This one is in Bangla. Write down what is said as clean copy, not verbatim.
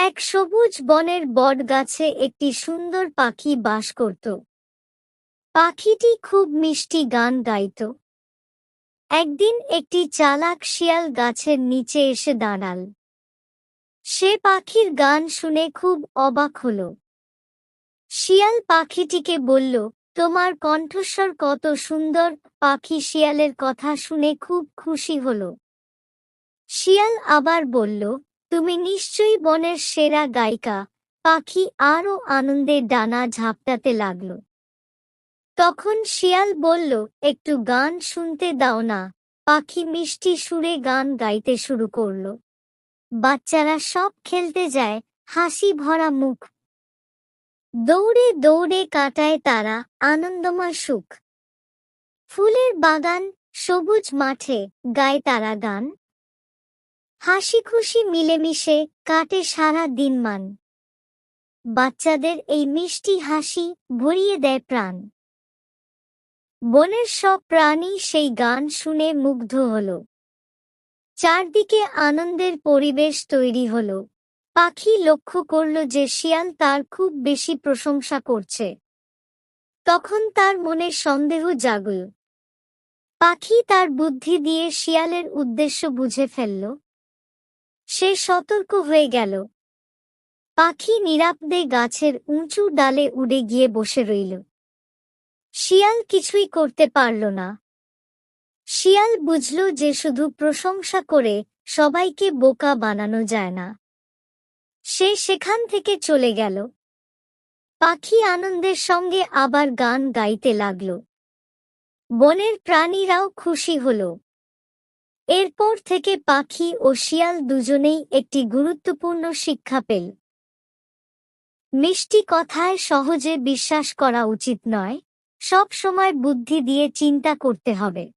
এক সবুজ বনের বটগাছে একটি সুন্দর পাখি বাস করত। পাখিটি খুব মিষ্টি গান গাইত। একদিন একটি চালাক শিয়াল গাছের নিচে এসে দাঁড়াল। সে পাখির গান শুনে খুব অবাক হল। শিয়াল পাখিটিকে বলল, তোমার কণ্ঠস্বর কত সুন্দর। পাখি শিয়ালের কথা শুনে খুব খুশি হল। শিয়াল আবার বলল, তুমি নিশ্চয়ই বনের সেরা গায়িকা। পাখি আরও আনন্দে ডানা ঝাপটাতে লাগল। তখন শিয়াল বলল, একটু গান শুনতে দাও না। পাখি মিষ্টি সুরে গান গাইতে শুরু করল। বাচ্চারা সব খেলতে যায়, হাসি ভরা মুখ। দৌড়ে দৌড়ে কাটায় তারা আনন্দময় সুখ। ফুলের বাগান, সবুজ মাঠে গায় তারা গান। হাসি খুশি মিলেমিশে কাটে সারা দিনমান। বাচ্চাদের এই মিষ্টি হাসি ভরিয়ে দেয় প্রাণ। বনের সব প্রাণী সেই গান শুনে মুগ্ধ হল। চারদিকে আনন্দের পরিবেশ তৈরি হল। পাখি লক্ষ্য করল যে শিয়াল তার খুব বেশি প্রশংসা করছে। তখন তার মনে সন্দেহ জাগল। পাখি তার বুদ্ধি দিয়ে শিয়ালের উদ্দেশ্য বুঝে ফেলল। সে সতর্ক হয়ে গেল। পাখি নিরাপদে গাছের উঁচু ডালে উড়ে গিয়ে বসে রইল। শিয়াল কিছুই করতে পারল না। শিয়াল বুঝল যে শুধু প্রশংসা করে সবাইকে বোকা বানানো যায় না। সে সেখান থেকে চলে গেল। পাখি আনন্দের সঙ্গে আবার গান গাইতে লাগল। বনের প্রাণীরাও খুশি হল। এরপর থেকে পাখি ও শিয়াল দুজনেই একটি গুরুত্বপূর্ণ শিক্ষা পেল। মিষ্টি কথায় সহজে বিশ্বাস করা উচিত নয়, সব সময় বুদ্ধি দিয়ে চিন্তা করতে হবে।